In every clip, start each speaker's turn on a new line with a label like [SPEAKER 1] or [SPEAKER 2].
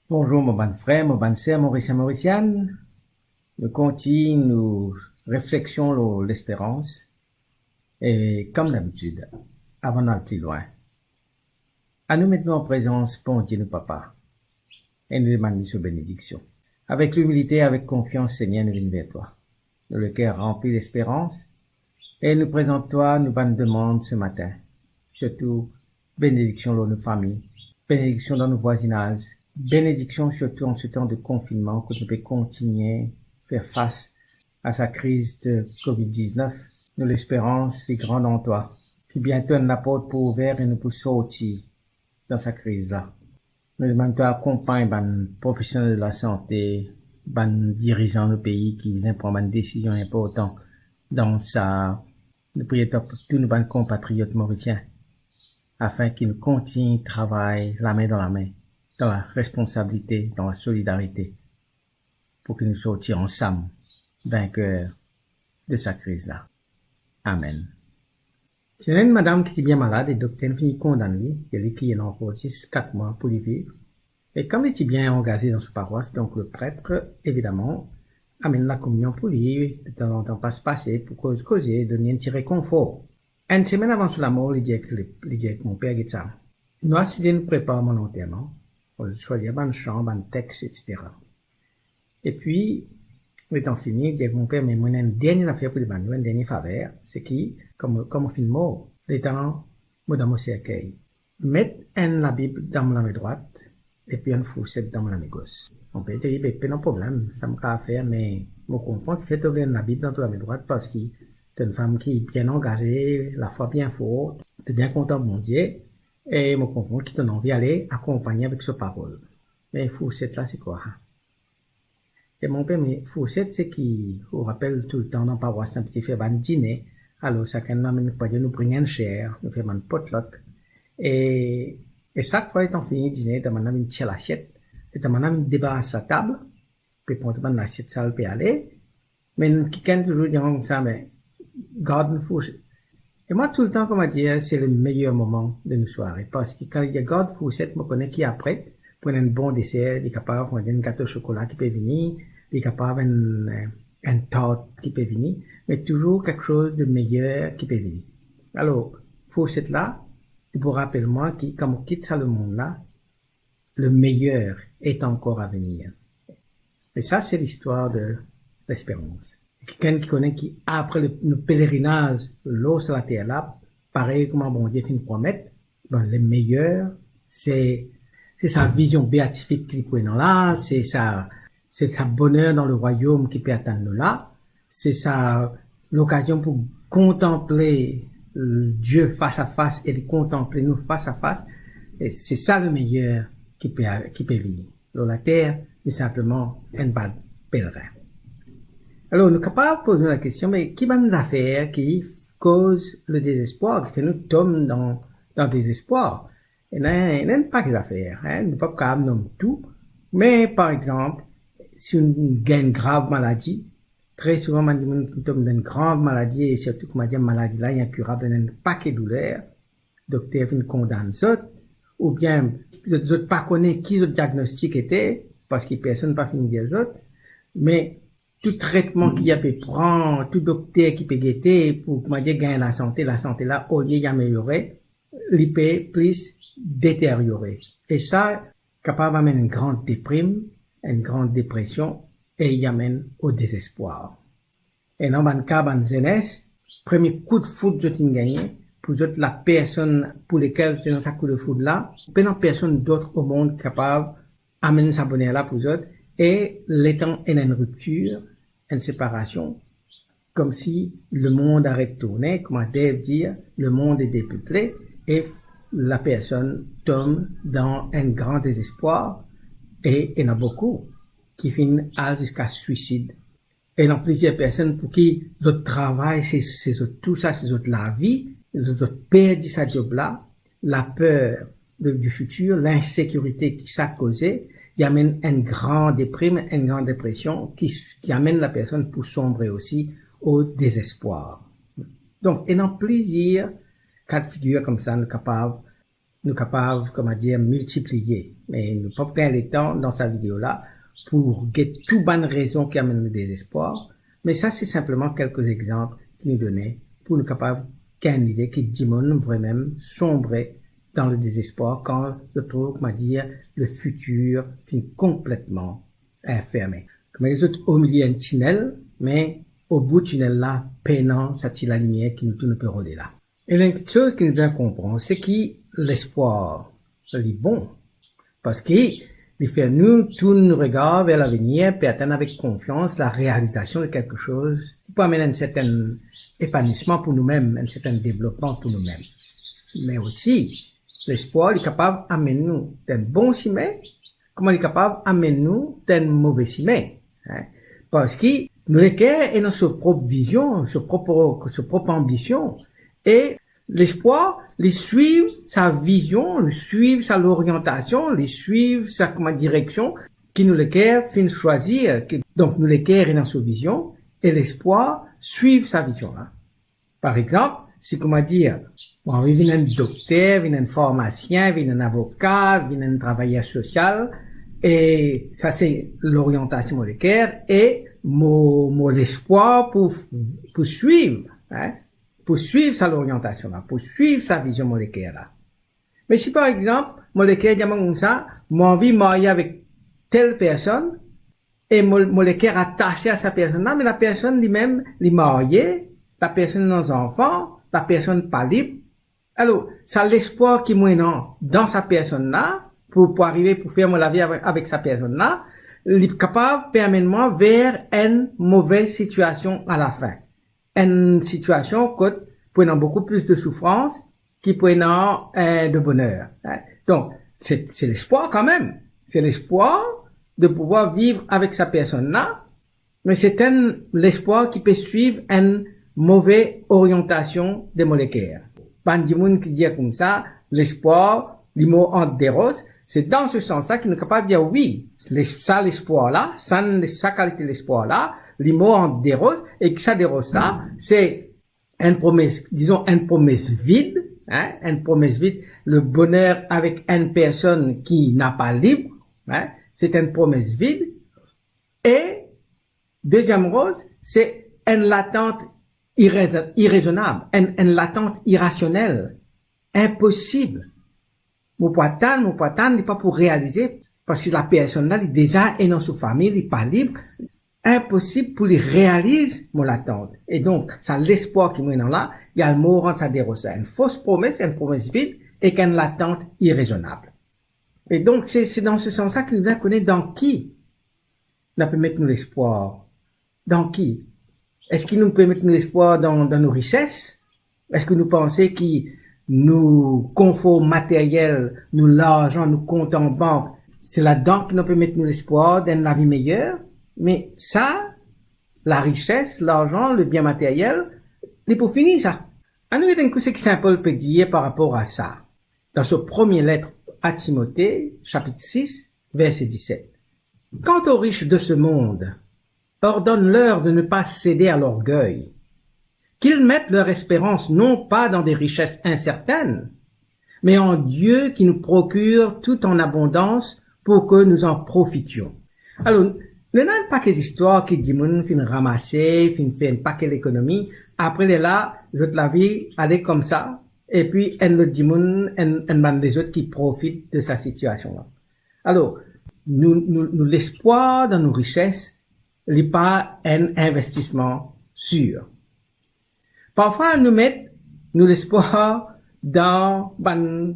[SPEAKER 1] Bonjour mon bon frère, mon bonne sœur, Mauricien, Mauricienne. Nous continuons nos réflexions sur l'espérance. Et comme d'habitude, avant d'aller plus loin, à nous mettre en présence, bon Dieu, nous papa, et nous demandons sa bénédiction. Avec l'humilité, avec confiance, Seigneur, nous venons vers toi. Nous le cœur rempli d'espérance, et nous présentons toi, nous bonnes demandes ce matin. Surtout, bénédiction dans nos familles, bénédiction dans nos voisinages, bénédiction surtout en ce temps de confinement, que nous puissions continuer à faire face à sa crise de Covid-19. Nous l'espérance est grande en toi, qui bientôt la porte pour ouvrir et nous pour sortir dans sa crise-là. Nous demandons toi accompagne les professionnels de la santé, les dirigeants du pays qui viennent prendre une décision importante dans ça. Nous prions pour tous nos compatriotes mauriciens, afin qu'ils nous continuent de travailler la main dans la responsabilité, dans la solidarité, pour que nous sortions ensemble, vainqueurs de sa crise-là. Amen. C'est une madame qui est bien malade et le docteur finit condamné, elle est qui est encore 4 mois pour y vivre. Et comme elle est bien engagée dans sa paroisse, donc le prêtre, évidemment, amène la communion pour lui, de temps en temps pas se passer, pour causer, donner un petit réconfort. Une semaine avant la mort, il dit que mon père dit ça. Nous, si nous préparons mon enterrement, on choisit une chambre, un texte, etc. Et puis, étant fini, il dit que mon père, mais moi, une dernière affaire pour les bandes, une dernière faveur, c'est qui, comme on finit mort, l'étant, moi, dans mon cercueil, mettre la Bible dans ma main droite, et puis une fourchette dans ma main gauche. Mon père dit, ben, pas de problème, ça me fait faire, mais, je comprends qu'il fait ouvrir la Bible dans la main droite parce qu'il c'est une femme qui est bien engagée, la foi bien forte, de bien content de mon Dieu, et je comprends qu'il donne envie d'aller accompagner avec sa parole. Mais fourchette là, c'est quoi? Et mon père, mais fourchette, c'est qui, on rappelle tout le temps dans la paroisse, un petit fait un dîner, alors chacun nous bring une chair, nous fait un potluck, et chaque fois étant fini le dîner, on a une petite assiette, et on a débarrasse sa table, puis pour prendre l'assiette sale, puis aller, mais quelqu'un toujours dit comme ça, mais garde une fourchette. Et moi, tout le temps, comme on dit, c'est le meilleur moment de nos soirées. Parce que quand il y a garde fourchette, je me connais qui après, pour un bon dessert, il est capable de un gâteau au chocolat qui peut venir, il est capable un tarte qui peut venir, mais toujours quelque chose de meilleur qui peut venir. Alors, fourchette là, pour rappeler moi que quand on quitte ça le monde là, le meilleur est encore à venir. Et ça, c'est l'histoire de l'espérance. Quelqu'un qui connaît qui, après le pèlerinage, l'eau sur la terre là, pareil comme un bon Dieu fait une promesse, ben, le meilleur, c'est sa vision béatifique qu'il peut dans là, c'est sa bonheur dans le royaume qui peut atteindre là, c'est l'occasion pour contempler Dieu face à face et de contempler nous face à face, et c'est ça le meilleur qui peut venir. Alors la terre, c'est simplement un bal pèlerin. Alors, nous sommes capables de poser la question, mais qui va nous affaires qui cause le désespoir, qui fait nous tomber dans le désespoir? Il n'y a pas que affaires, hein. Nous ne sommes pas capables de nommer tout. Mais, par exemple, si on a une grave maladie, très souvent, on tombe dans une grave maladie, et surtout, comme on dit, une maladie là, il y a incurable, il y a un paquet de douleurs. Le docteur vient condamner les autres, ou bien, les autres pas connaissent qui le diagnostic était, parce que personne n'a pas fini des autres, mais, tout traitement qu'il y a pu prendre, tout docteur qui peut guetter pour, comment dire, gagner la santé là, au lieu d'améliorer, il peut plus détériorer. Et ça, capable d'amener une grande déprime, une grande dépression, et il amène au désespoir. Et dans le cas de jeunesse, premier coup de foudre que tu as gagné, pour la personne pour laquelle tu as ce coup de foudre là, pas personne d'autre au monde capable d'amener sa bonheur là pour autres, et l'étant est une rupture, une séparation, comme si le monde arrête de tourner, comme on deve dire, le monde est dépeuplé, et la personne tombe dans un grand désespoir, et il y en a beaucoup qui finissent jusqu'à suicide. Et il y a plusieurs personnes pour qui le travail, c'est tout ça, c'est la vie, le perdre sa job là, la peur du futur, l'insécurité qui ça causé, il amène une grande déprime, une grande dépression qui amène la personne pour sombrer aussi au désespoir. Donc, ayant plaisir, cas de figure comme ça, nous sommes capables nous capables, comment dire, multiplier. Mais nous pas prendre le temps dans sa vidéo là pour get tout bonnes raisons qui amènent le désespoir. Mais ça, c'est simplement quelques exemples qui nous donnaient pour nous capables qu'une idée qui dit mon vraiment sombrer dans le désespoir quand je trouve, comment dire, le futur finit complètement fermé. Comme les autres au milieu d'un tunnel, mais au bout du tunnel là, peinant, ça tire la lumière qui nous peut rôder là. Et l'une chose qu'il nous doit comprendre, c'est que l'espoir, c'est bon. Parce qu'il fait nous, tout nous regard vers l'avenir, puis atteindre avec confiance la réalisation de quelque chose qui peut amener un certain épanouissement pour nous-mêmes, un certain développement pour nous-mêmes. Mais aussi, l'espoir est capable d'amener nous d'un bon chemin, comme il est capable d'amener nous d'un mauvais chemin. Hein? Parce que nous les est dans sa propre vision, sa propre ambition. Et l'espoir, les suivre sa vision, les suivre sa l'orientation, les suivre sa direction, qui nous les fin choisir. Donc nous les est dans sa vision, et l'espoir suivre sa vision là. Par exemple, c'est comment dire, bon, il vient un docteur, il vient un pharmacien, il vient un avocat, il vient un travailleur social, et ça c'est l'orientation moléculaire, et l'espoir pour suivre, hein, pour suivre sa l'orientation là, pour suivre sa vision moléculaire là. Mais si par exemple, moléculaire dit comme ça, moi envie de marier avec telle personne, et moléculaire attaché à sa personne là, mais la personne lui-même, lui mariée, la personne dans enfant, la personne pas libre. Alors, ça l'espoir qui est dans sa personne là, pour arriver, pour faire la vie avec sa personne là, il est capable de permettre moi vers une mauvaise situation à la fin. Une situation qui peut avoir beaucoup plus de souffrance, qui peut avoir de bonheur. Donc, c'est l'espoir quand même. C'est l'espoir de pouvoir vivre avec sa personne là, mais c'est l'espoir qui peut suivre une mauvaise orientation des moléculaires. Bandimoun qui dit comme ça, l'espoir, les mots entre des roses, c'est dans ce sens-là qu'il est capable de dire oui, ça l'espoir-là, ça qualité l'espoir-là, les mots entre des roses, et que ça des roses-là, c'est une promesse, disons, une promesse vide, hein, une promesse vide, le bonheur avec une personne qui n'a pas libre, hein, c'est une promesse vide, et deuxième rose, c'est une latente irraisonnable, une latente irrationnelle, impossible. Mon poitan n'est pas pour réaliser, parce que la personne là, déjà est dans sa famille, il n'est pas libre, impossible pour lui réaliser mon latente. Et donc, ça l'espoir qui est là, il y a le mot rendre ça dérosa, une fausse promesse, une promesse vide, et qu'une latente irraisonnable. Et donc, c'est dans ce sens-là qu'il nous connaît dans qui on peut mettre nous l'espoir. Dans qui? Est-ce qu'il nous peut mettre nous l'espoir dans nos richesses? Est-ce que nous pensons qu'il nous confort matériel, nous l'argent, nous comptes en banque, c'est là-dedans qu'il nous peut mettre nous l'espoir d'une la vie meilleure? Mais ça, la richesse, l'argent, le bien matériel, c'est pour finir ça. À nous, il y a une chose que Saint Paul peut dire par rapport à ça. Dans sa première lettre à Timothée, chapitre 6, verset 17. Quant aux riches de ce monde, ordonne-leur de ne pas céder à l'orgueil, qu'ils mettent leur espérance non pas dans des richesses incertaines, mais en Dieu qui nous procure tout en abondance pour que nous en profitions. Alors, il y a un paquet d'histoires qui disent, fin ramasser, fin faire un paquet d'économies, après là, la vie, aller comme ça, et puis, un autre dit, un bande des autres qui profitent de sa situation-là. Alors, nous l'espoir dans nos richesses n'est pas un investissement sûr. Parfois, nous l'espoir dans une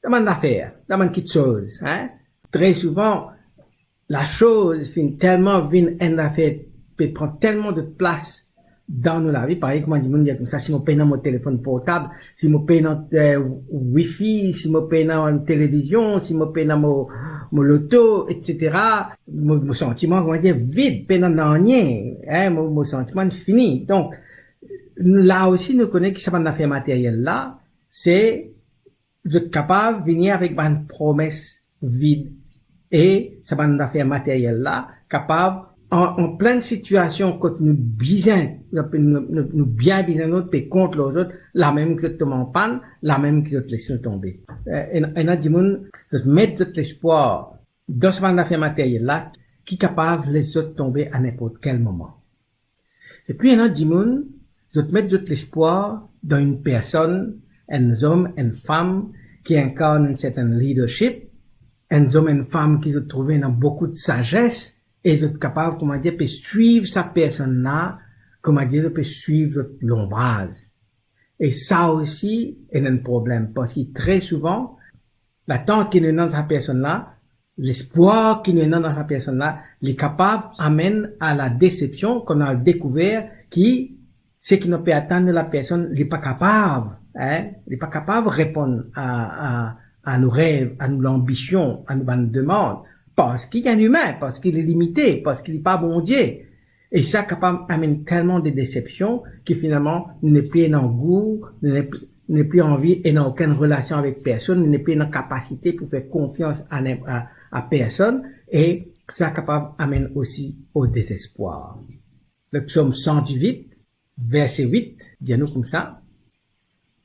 [SPEAKER 1] affaire, dans une petite chose, hein. Très souvent, la chose une affaire peut prendre tellement de place dans la vie. Par exemple, comment dire comme ça, si je paye dans mon téléphone portable, si je paye dans Wi-Fi, si je paye dans une télévision, si je paye dans mon loto, etc., mon sentiment, comment dire, vide, paye dans rien, hein, mon sentiment fini. Donc, là aussi, nous connaissons que ça va une affaire matérielle là, c'est, vous êtes capable de venir avec une promesse vide. Et ça va une affaire matérielle là, capable en pleine situation, quand nous bien, nous bien notre pays contre les autres, la même que nous en panne, la même que nous laissons tomber. Et nous disons, nous mettons l'espoir dans ce affaire matérielle là, qui est capable de laisser autres tomber à n'importe quel moment. Et puis, nous disons, nous mettons l'espoir dans une personne, un homme, une femme, qui incarne un certain leadership, un homme, une femme qui se trouvent dans beaucoup de sagesse, et vous êtes capable, comment dire, de suivre sa personne-là, comment dire, de suivre l'ombrage. Et ça aussi est un problème, parce que très souvent, l'attente qui nous donne sa personne-là, l'espoir qui nous donne dans sa personne-là, les capables amène à la déception qu'on a découvert qui, ce qui nous peut attendre de la personne, n'est pas capable, n'est pas capable de répondre à nos rêves, à nos ambitions, à nos demandes. Parce qu'il y a un humain, parce qu'il est limité, parce qu'il n'est pas bon Dieu. Et ça, capable, amène tellement de déceptions que finalement, nous n'est plus dans goût, nous n'est plus envie et n'a aucune relation avec personne, nous n'est plus dans capacité pour faire confiance à personne. Et ça, capable, amène aussi au désespoir. Le psaume 118, verset 8, dit-nous comme ça.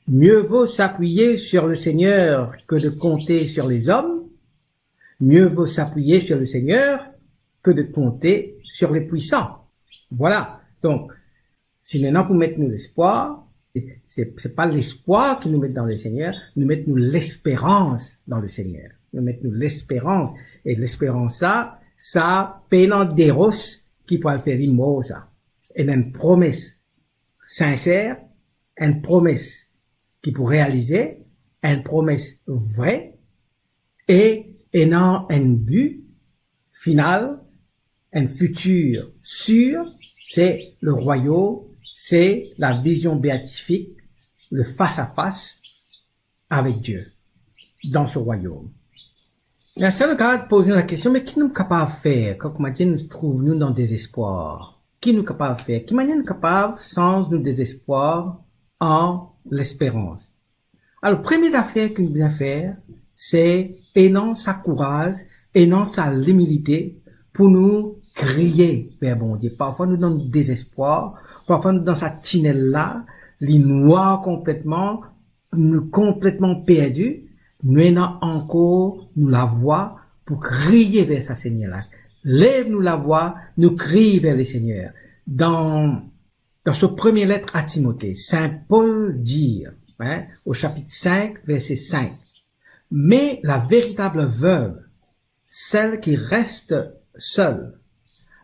[SPEAKER 1] Mieux vaut s'appuyer sur le Seigneur que de compter sur les hommes. Mieux vaut s'appuyer sur le Seigneur que de compter sur les puissants. Voilà. Donc, si maintenant pour mettre nous l'espoir, c'est pas l'espoir qui nous met dans le Seigneur, nous mettons l'espérance dans le Seigneur. Nous mettons l'espérance. Et l'espérance, ça, pénant des rosses qui pourra faire l'immo, ça. Et une promesse sincère, une promesse qui pour réaliser, une promesse vraie, et ayant un but final, un futur sûr, c'est le royaume, c'est la vision béatifique, le face-à-face avec Dieu, dans ce royaume. La seule cas de poser la question, mais qui nous est capable de faire, quand nous trouvons dans le désespoir? Qui nous est capable de faire? Qui manière nous est capable, sans nous désespoir, en l'espérance? Alors, première affaire que nous devons faire, c'est ayant sa courage, ayant sa humilité pour nous crier vers bon Dieu. Parfois nous dans le désespoir, parfois nous dans sa tinelle-là, les noirs complètement, nous complètement perdus, nous ayons encore nous la voix pour crier vers sa Seigneur-là. Lève-nous la voix, nous crier vers le Seigneur. Dans ce premier lettre à Timothée, Saint Paul dit, au chapitre 5, verset 5, mais la véritable veuve, celle qui reste seule,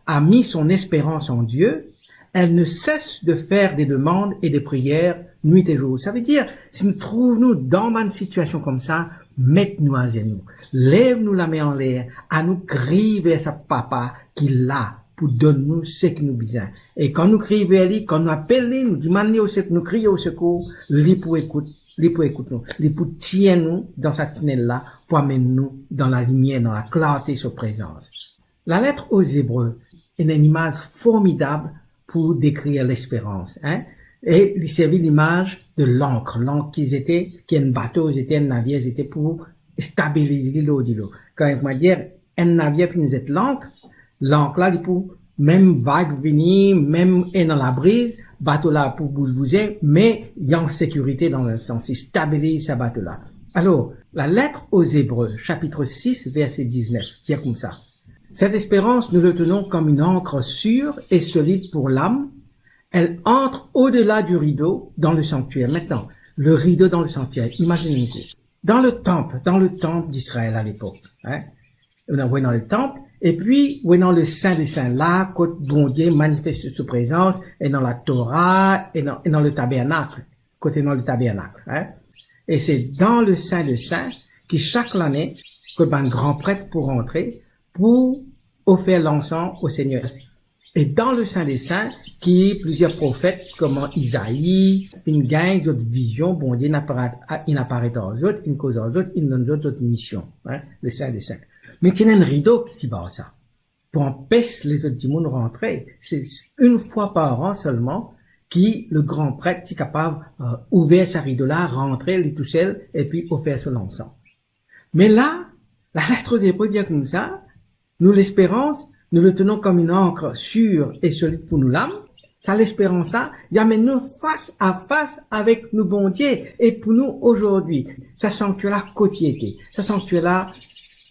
[SPEAKER 1] a mis son espérance en Dieu, elle ne cesse de faire des demandes et des prières nuit et jour. Ça veut dire, si nous trouvons dans une situation comme ça, mettez-nous à genoux, lève-nous la main en l'air, à nous crier vers sa papa qui l'a pour donner-nous ce que nous besoin. Et quand nous crions vers lui, quand nous appelons, nous demandons au secours, nous crions au secours, lui pour écouter. Les pour écouter nous, les pour tirer nous dans sa tunnel-là, pour amener nous dans la lumière, dans la clarté de sa présence. La lettre aux Hébreux est une image formidable pour décrire l'espérance, Et il servait l'image de l'encre. L'encre qui est un bateau, c'était un navire, c'était pour stabiliser l'eau de l'eau. Quand on va dire, un navire finit d'être l'encre là, il pour même vague venir, même dans la brise, bateau là pour bouger, mais il y a en sécurité dans le sens, il stabilise ce bateau là. Alors, la lettre aux Hébreux, chapitre 6, verset 19, dit comme ça. Cette espérance, nous le tenons comme une ancre sûre et solide pour l'âme. Elle entre au-delà du rideau dans le sanctuaire. Maintenant, le rideau dans le sanctuaire, imaginez-vous. Dans le temple d'Israël à l'époque, on a dans le temple, et puis, on est dans le Saint des Saints, là, quand bon Dieu manifeste sa présence, et dans la Torah, et dans le tabernacle, côté dans le tabernacle, Et c'est dans le Saint des Saints, qui chaque année, que un grand prêtre pour rentrer, pour offrir l'encens au Seigneur. Et dans le Saint des Saints, qui plusieurs prophètes, comme Isaïe, une gagne d'autres visions, bon Dieu, il apparaît aux autres, il cause aux autres, il donne d'autres missions, le Saint des Saints. Mais il y a un rideau qui bat ça. Pour empêcher les autres démons de rentrer. C'est une fois par an seulement qui le grand prêtre est capable d'ouvrir sa rideau-là, rentrer, lui tout seul, et puis offrir son encens. Mais là, la lettre aux Hébreux dit comme ça, nous l'espérance, nous le tenons comme une ancre sûre et solide pour nous l'âme. Ça l'espérance ça, il amène nous face à face avec nous bon Dieu. Et pour nous aujourd'hui, ça sanctuaire là quotidienneté, ça sanctuaire là,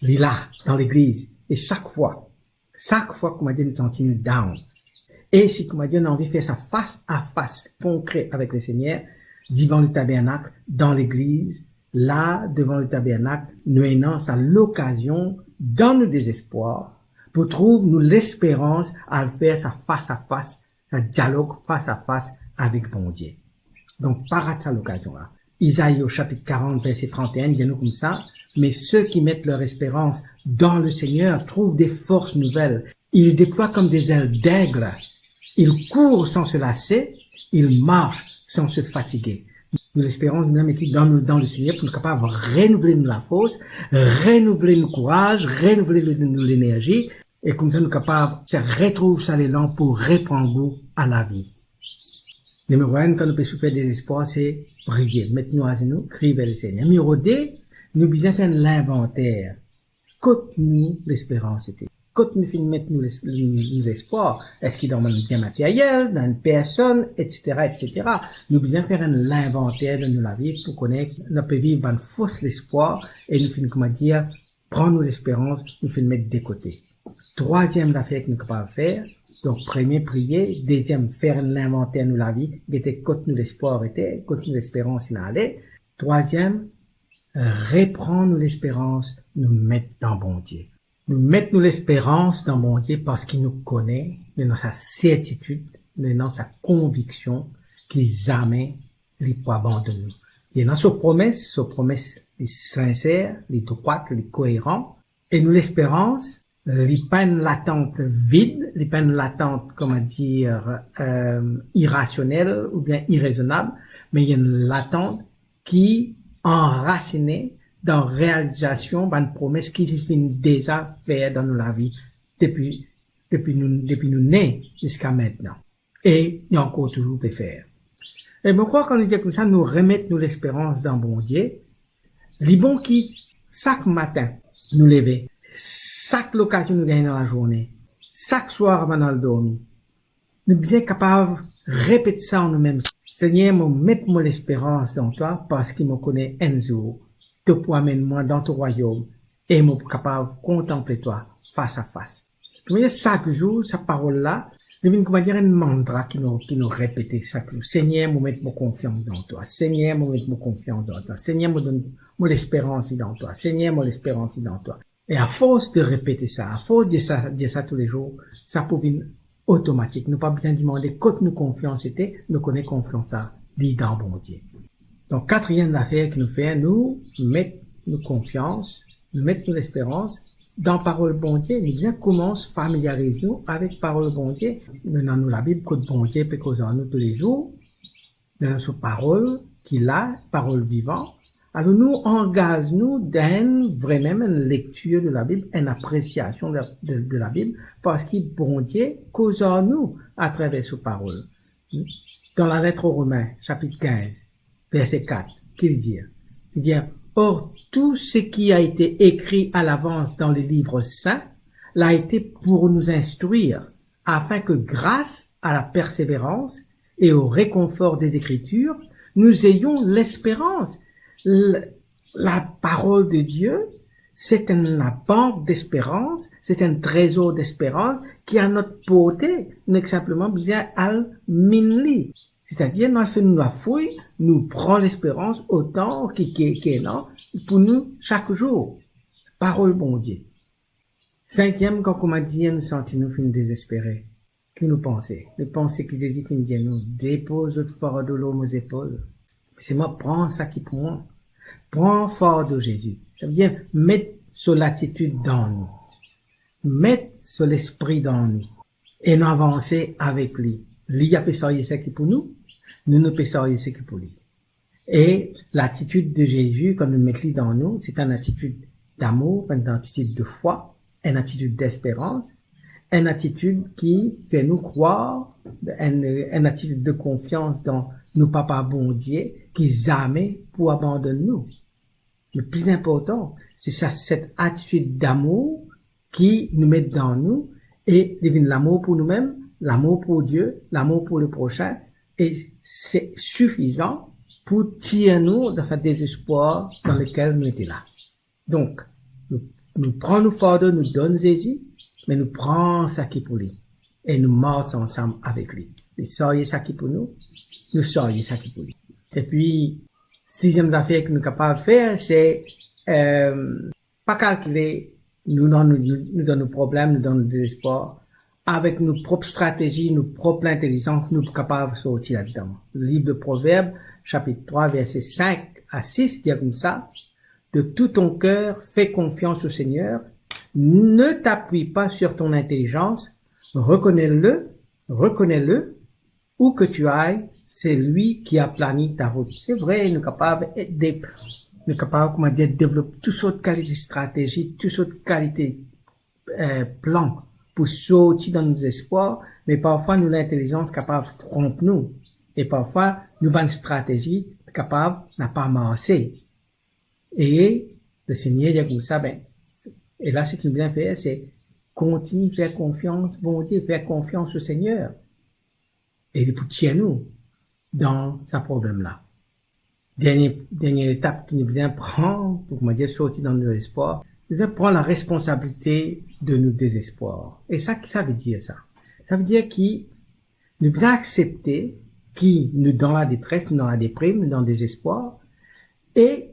[SPEAKER 1] il est là, dans l'église. Et chaque fois qu'on m'a dit nous sentir down. Et si qu'on m'a dit on a envie de faire ça face à face, concret avec le Seigneur, devant le tabernacle, dans l'église, là, devant le tabernacle, nous ayons à l'occasion, dans nos désespoirs, pour trouver nous l'espérance à le faire ça face à face, un dialogue face à face avec bon Dieu. Donc, par ça l'occasion-là. Isaïe au chapitre 40, verset 31, dit nous comme ça, mais ceux qui mettent leur espérance dans le Seigneur trouvent des forces nouvelles. Ils déploient comme des ailes d'aigle. Ils courent sans se lasser. Ils marchent sans se fatiguer. Nous l'espérons nous mettre dans le Seigneur pour nous capables de renouveler la force, renouveler le courage, renouveler l'énergie, et comme ça nous capables de retrouver ça l'élan pour reprendre goût à la vie. Numéro 1, quand nous pouvons souffrir des espoirs, c'est prier, mettre nous à genoux, crier vers le Seigneur. Numéro 2, nous besoin faire l'inventaire. Côte-nous l'espérance était. Côte-nous mettre nous l'espoir. Est-ce qu'il est dans un bien matériel, dans une personne, etc., etc. Nous besoin faire l'inventaire de la vie pour connaître, nous peut vivre un faux espoir et nous finissons, comment dire, prendre l'espérance, nous finissons mettre de côté. Troisième affaire que nous sommes capables de faire. Donc, premier, prier. Deuxième, faire l'inventaire de la vie. Était côte nous l'espoir était, côte nous l'espérance il allait. Troisième, reprendre l'espérance, nous mettre dans bon Dieu. Nous mettre nous l'espérance dans bon Dieu parce qu'il nous connaît, nous dans sa certitude, nous dans sa conviction qu'il jamais il peut abandonner nous. Il dans sa promesse les sincères, les droites, les cohérents. Et nous l'espérance, les peines l'attente vide, les peines l'attente, comment dire, irrationnelle ou bien irraisonnable, mais il y a une l'attente qui enracinée dans réalisation d'une promesse qui finit déjà faire dans la vie depuis nous nés jusqu'à maintenant. Et il y a encore toujours à faire. Et je crois qu'on dit comme ça, nous remettre nous l'espérance dans bon Dieu. Les bons qui, chaque matin, nous lever. Chaque occasion nous gagne dans la journée, chaque soir avant de dormir, nous sommes bien capables de répéter ça en nous-mêmes. Seigneur, mets-moi l'espérance dans toi parce qu'il me connaît un jour. Te amène-moi dans ton royaume et me capable de contempler toi face à face. Comme chaque jour, sa parole-là, devient, comment dire, un mantra qui nous répète chaque jour. Seigneur, mets-moi confiance dans toi. Seigneur, mets-moi confiance dans toi. Seigneur, me donne l'espérance dans toi. Seigneur, l'espérance dans toi. Et à force de répéter ça, à force de dire ça tous les jours, ça peut venir automatique. Nous pas besoin de demander quand nous confiance était, nous connaissons confiance ça, dit dans bon Dieu. Donc, quatrième affaire que nous faisons, nous mettre nos confiance, nous mettre nos espérance dans parole bon Dieu. Nous disons, commence familiariser nous avec parole bon Dieu. Nous avons la Bible, que bon Dieu peut causer en nous tous les jours. Nous avons cette parole qu'il a, parole vivante. Alors nous engageons dans vraiment une lecture de la Bible, une appréciation de la Bible, parce qu'il bon Dieu cause en nous à travers sa parole. Dans la lettre aux Romains, chapitre 15, verset 4, qu'il dit? Il dit, or tout ce qui a été écrit à l'avance dans les livres saints l'a été pour nous instruire, afin que grâce à la persévérance et au réconfort des Écritures, nous ayons l'espérance. La parole de Dieu, c'est une banque d'espérance, c'est un trésor d'espérance qui a notre portée, nous simplement besoin à minli. C'est-à-dire, nous faisons la fouille, nous prenons l'espérance autant qui est là pour nous chaque jour. Parole bon Dieu. Cinquième, quand on m'a dit, nous sentons nous finir désespérés. Qui nous pensait? Nous pensons que Jésus qui nous dit, nous dépose votre fardeau aux épaules. C'est moi, prends ça qui pour moi. Prends fort de Jésus. Ça veut dire, mettre sur l'attitude dans nous. Mettre sur l'esprit dans nous. Et nous avancer avec lui. Lui a péché ce qui pour nous. Nous ne péchons ce qui pour lui. Et l'attitude de Jésus, comme nous mettons dans nous, c'est une attitude d'amour, une attitude de foi, une attitude d'espérance, une attitude qui fait nous croire, une attitude de confiance dans nos papas bon Dieu, qui jamais pour abandonner nous. Le plus important, c'est ça, cette attitude d'amour qui nous met dans nous Et devine l'amour pour nous-mêmes, l'amour pour Dieu, l'amour pour le prochain, et c'est suffisant pour tirer nous dans ce désespoir dans lequel nous étions là. Donc, nous prenons fardeau, nous donne Jésus, mais nous prenons ça qui pour lui. Et nous marchons ensemble avec lui. Il sort ça qui pour nous, nous sortons ça qui pour lui. Et puis, sixième affaire que nous sommes capables de faire, c'est, pas calculer, nous donne nos problèmes, nous donne nos désespoirs. Avec nos propres stratégies, nos propres intelligences, nous sommes capables de sortir là-dedans. Le livre de Proverbes, chapitre 3, versets 5 à 6, dit comme ça: de tout ton cœur, fais confiance au Seigneur, ne t'appuie pas sur ton intelligence, reconnais-le, où que tu ailles, c'est lui qui a plani ta route. C'est vrai, nous sommes capables comment dire, de développer toutes sortes de qualités stratégiques, toutes sortes de qualités, plans pour sortir dans nos espoirs, mais parfois nous l'intelligence capable de tromper nous. Et parfois, nous avons une stratégie capable n'a pas marché. Et le Seigneur dit comme ça, et là, ce qu'il nous vient faire, c'est continuer à faire confiance, bon Dieu, faire confiance au Seigneur. Et pour tirer nous dans ce problème-là. Dernière étape qu'il nous vient prendre, pour comment dire, sortir dans nos espoirs, nous devons prendre la responsabilité de nos désespoirs. Et ça veut dire ça. Ça veut dire qu'il nous devons accepter qui nous dans la détresse, nous dans la déprime, nous dans le désespoir, et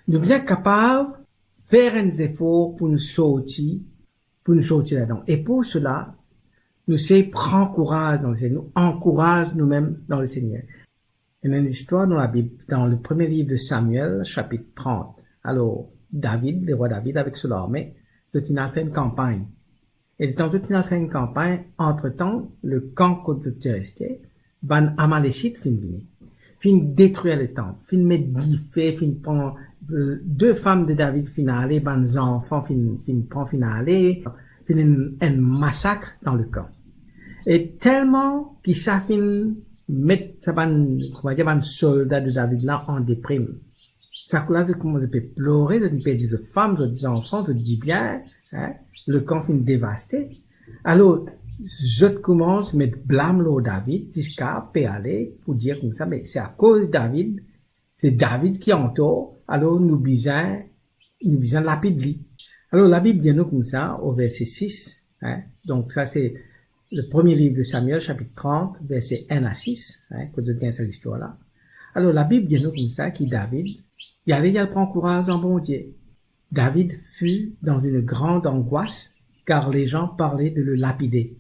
[SPEAKER 1] nous sommes capables de faire un effort pour nous sortir là-dedans. Et pour cela, nous prendre courage dans le Seigneur, nous encourage nous-mêmes dans le Seigneur. Il y a une histoire dans la Bible, dans le premier livre de Samuel, chapitre 30. Alors, David, le roi David, avec son armée, il a fait une campagne. Et quand il a fait une campagne, entre-temps, le camp contre resté, van Amaléchite fin détruire le temple, fin mettre 10 faits, fin prendre deux femmes de David, fin aller, van enfants, fin aller, fin un massacre dans le camp. Et tellement qu'ils savent mettre ça van soldat de David là en déprime. Ça coule de comment on peut pleurer, de perdre des autres femmes, d'autres enfants, d'autres dit bien, hein, le camp fin dévasté. Alors, je commence à mettre blâme au David, jusqu'à aller pour dire comme ça, mais c'est à cause de David, c'est David qui en tort, alors nous besoin lapide lui. Alors la Bible dit nous comme ça, au verset 6, hein, donc ça c'est le premier livre de Samuel, chapitre 30, verset 1 à 6, hein, quand je tiens cette histoire-là. Alors la Bible dit nous comme ça, qui David, il prend courage en bon Dieu. David fut dans une grande angoisse, car les gens parlaient de le lapider.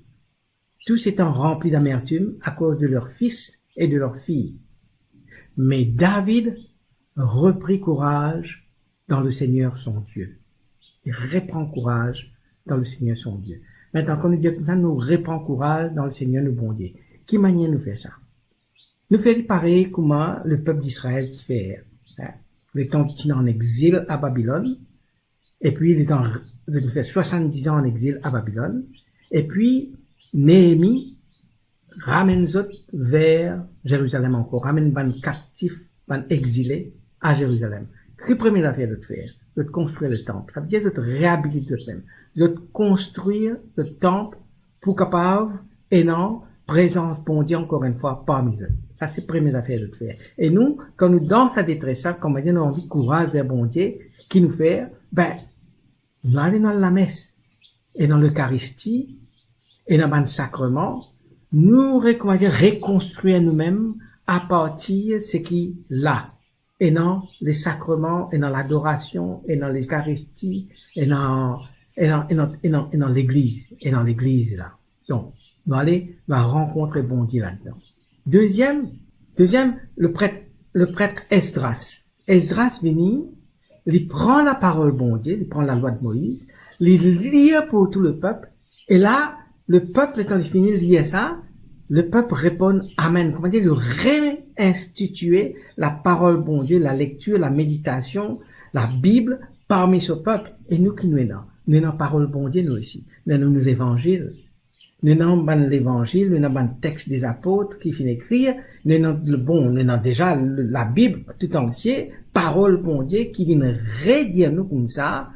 [SPEAKER 1] Tous étant remplis d'amertume à cause de leurs fils et de leurs filles. Mais David reprit courage dans le Seigneur son Dieu. Il reprend courage dans le Seigneur son Dieu. Maintenant, quand nous disons comme ça, nous reprend courage dans le Seigneur nous bon Dieu. Qui manière nous fait ça? Nous fait pareil comment le peuple d'Israël qui fait, hein, le temps qu'il est en exil à Babylone, et puis il est il fait 70 ans en exil à Babylone, et puis Néhémie ramène eux vers Jérusalem encore, ramène ban captifs, ban exilés à Jérusalem. Que première affaire de faire? De construire le temple. Ça veut dire de réhabiliter eux-mêmes. De construire le temple pour capable, et non, présence bon Dieu encore une fois parmi eux. Ça c'est première affaire de faire. Et nous, quand nous dans sa détresse, comme on dit, nous avons envie de courage vers bon Dieu, qui nous fait, nous allons dans la messe, et dans l'Eucharistie, et dans le sacrement, nous reconstruire nous-mêmes à partir de ce qui est là. Et dans les sacrements, et dans l'adoration, et dans l'Eucharistie, et dans l'église, là. Donc, nous allons rencontrer bon Dieu là-dedans. Deuxième, le prêtre Esdras. Esdras vient, il prend la parole bon Dieu, il prend la loi de Moïse, il lit pour tout le peuple, et là, le peuple, quand il finit de lire ça, le peuple répond Amen. Comment dire, de réinstituer la parole bon Dieu, la lecture, la méditation, la Bible parmi ce peuple. Et nous qui nous sommes la parole bon Dieu, nous aussi. Nous avons l'évangile. Nous avons l'évangile, nous avons le texte des apôtres qui finit d'écrire. Nous avons déjà la Bible tout entier, parole bon Dieu qui vient redire nous comme ça.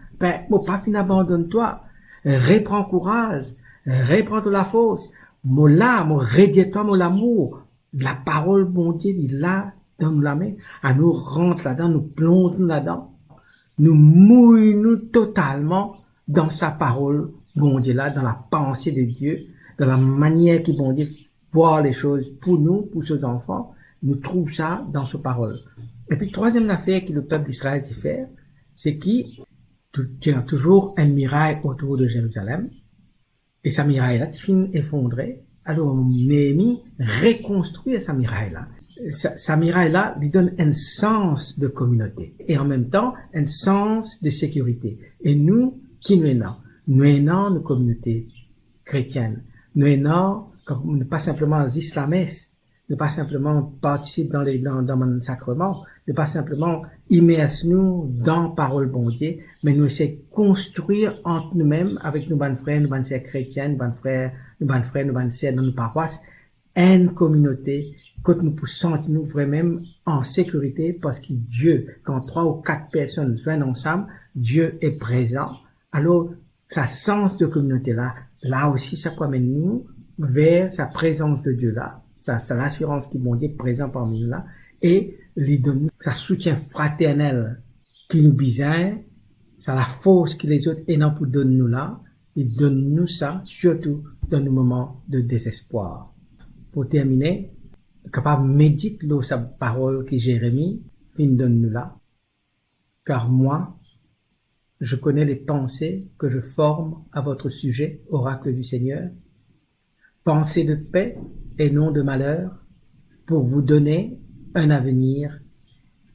[SPEAKER 1] Bon, pas fin abandonne-toi. Reprends courage. reprends la force. Mon là, mon reditoi, mon l'amour. La parole, bon Dieu, il là, dans la main. À nous rentre là-dedans, nous plonge nous là-dedans. Nous mouillons nous totalement dans sa parole, bon Dieu là, dans la pensée de Dieu, dans la manière que bon Dieu voit les choses pour nous, pour ses enfants. Nous trouvons ça dans sa parole. Et puis, troisième affaire que le peuple d'Israël dit faire, c'est qu'il tient toujours un muraille autour de Jérusalem. Et sa muraille-là, tu finis effondrée. Alors, Néhémie reconstruit sa muraille-là. Sa muraille-là lui donne un sens de communauté. Et en même temps, un sens de sécurité. Et nous, qui nous aimons? Nous aimons nos communautés chrétiennes. Nous aimons, pas simplement les islamistes, ne pas simplement participer dans mon sacrement, ne pas simplement immerser nous dans parole bon Dieu, mais nous essayer de construire entre nous-mêmes, avec nos bonnes frères, nos bonnes sœurs chrétiennes, nos bonnes sœurs dans nos paroisses, une communauté que nous pouvons sentir nous vraiment en sécurité parce que Dieu, quand 3 ou 4 personnes viennent ensemble, Dieu est présent. Alors, sa sens de communauté là aussi, ça amène nous vers sa présence de Dieu là. Ça, c'est l'assurance qui bon Dieu est présent parmi nous là, et lui donne sa soutien fraternel qui nous besoin, ça la force que les autres aient pour donner nous là, et donne nous ça, surtout dans nos moments de désespoir. Pour terminer, capable médite sa parole que Jérémie donne nous là, car moi, je connais les pensées que je forme à votre sujet, oracle du Seigneur, pensées de paix et non de malheur, pour vous donner un avenir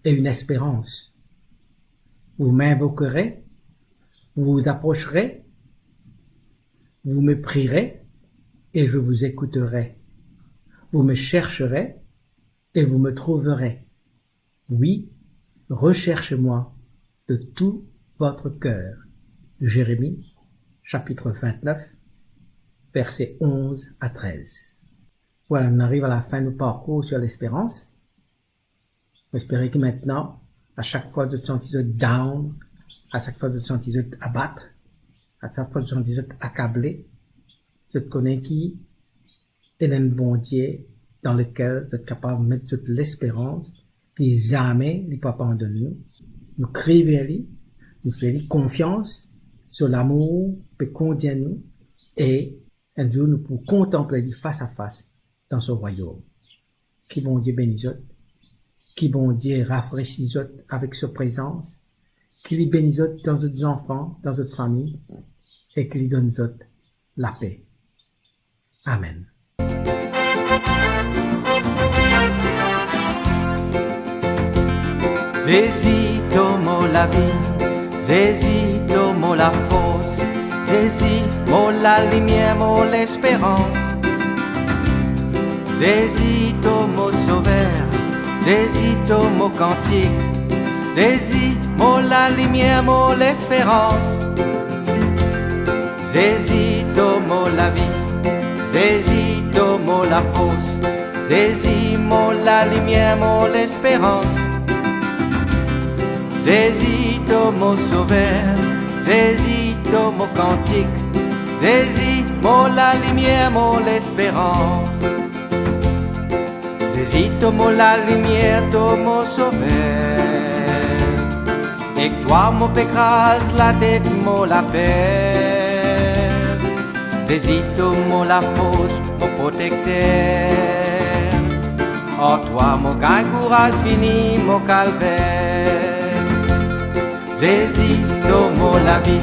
[SPEAKER 1] et une espérance. Vous m'invoquerez, vous vous approcherez, vous me prierez et je vous écouterai. Vous me chercherez et vous me trouverez. Oui, recherchez-moi de tout votre cœur. Jérémie, chapitre 29, versets 11 à 13. Voilà, on arrive à la fin du parcours sur l'espérance. J'espère que maintenant, à chaque fois de te sentir down, à chaque fois de te sentir abattre, à chaque fois de te sentir accablé, je te connais qui est un bon Dieu dans lequel tu es capable de mettre toute l'espérance, qui jamais ne peut abandonner nous. Nous crions vers lui, nous faisons confiance sur l'amour qui contient nous, et un jour nous pouvons contempler lui face à face dans son royaume. Qui bon Dieu bénisse, qui bon Dieu rafraîchisse avec sa présence, qui lui bénisse dans nos enfants, dans notre famille, et qui lui donne la paix. Amen.
[SPEAKER 2] Zézi tomo la vie, Zézi tomo la force, Zézi mo la lumière, mo l'espérance. Zézi tomo sauveur, Zézi tomo cantique, Zézi mo la lumière, mo l'espérance. Zézi tomo la vie, Zézi tomo la force, Zézi mo la lumière, mo l'espérance. Zézi tomo sauveur, Zézi tomo cantique, Zézi mo la lumière, mo l'espérance. Zézi tomo la lumière, tomo sauveur, et toi mo pécrase la tête, mo la paix. Zézi tomo la force, mo protecteur, en toi mo gangourage fini, mo calvaire. Zézi tomo la vie,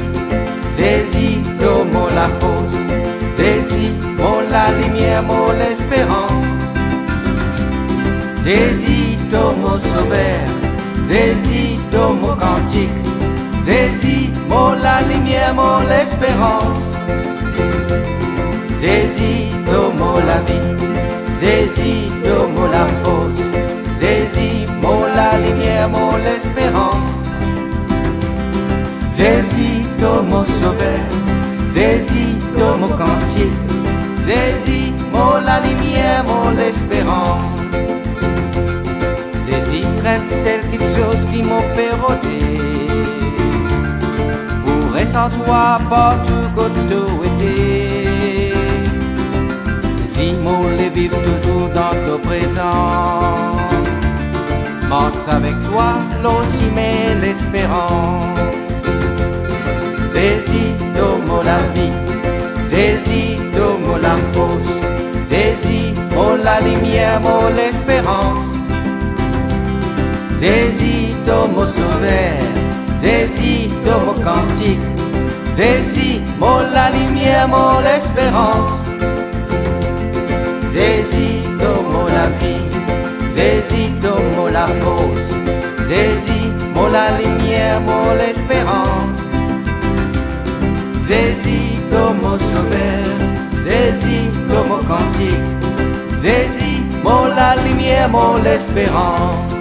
[SPEAKER 2] Zézi tomo la force, Zézi mo la lumière, mo l'espérance. Zézi tomo sauveur, Zézi tomo cantique, Zézi mo la lumière, mo l'espérance. Zézi tomo la vie, Zézi tomo la force, Zézi mo la lumière, mo l'espérance. Zézi tomo sauveur, Zézi tomo cantique, Zézi mo la lumière, mo l'espérance. Zézi reste celle quelque chose qui m'ont fait rôder, pour rester en toi partout où tu étais. Jésus, mon les vivre toujours dans ta présence. Pense avec toi, l'aussi met l'espérance. Jésus, donne-moi la vie. Jésus, donne-moi la force. Jésus, mon la lumière, mon l'espérance. Jésus, donne-moi sauveur. Jésus, donne-moi cantique. Jésus, mon la lumière, mon l'espérance. Jésus, donne-moi la vie. Jésus, donne-moi la force. Jésus, mon la lumière, mon l'espérance. Jésus, donne-moi sauveur. Jésus, donne-moi cantique. Jésus, mon la lumière, mon l'espérance.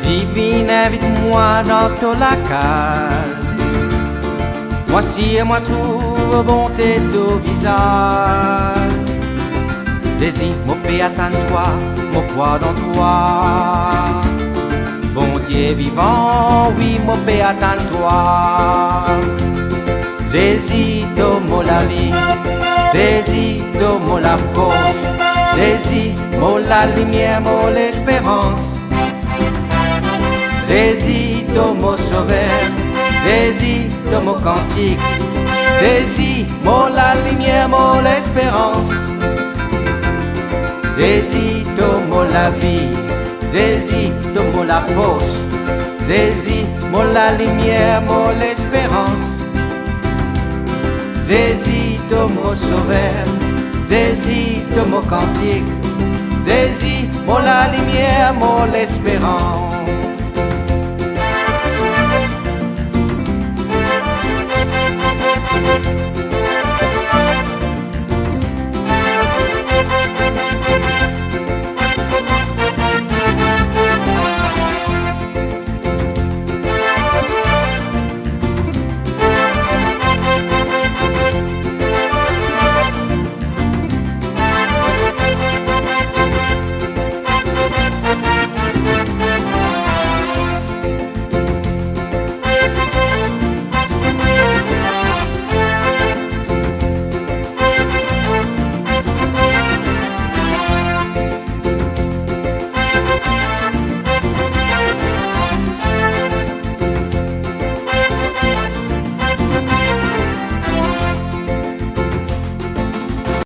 [SPEAKER 2] Divine, invite-moi dans ton lacal. Voici et moi trouve bonté de visage. Jésus, mon paix attends-toi, mon foi dans toi. Bon Dieu vivant, oui, mon paix attends-toi. Jésus, donne-moi la vie. Jésus, donne-moi la force. Jésus, mon la lumière, mon l'espérance. Jésus, donne-moi sauveur. Jésus, donne-moi cantique. Jésus, mon la lumière, mon l'espérance. Jésus, donne-moi la vie. Jésus, donne-moi la force. Jésus, mon la lumière, mon l'espérance. Jésus, donne-moi sauveur. Jésus, donne-moi cantique. Jésus, mon la lumière, mon l'espérance.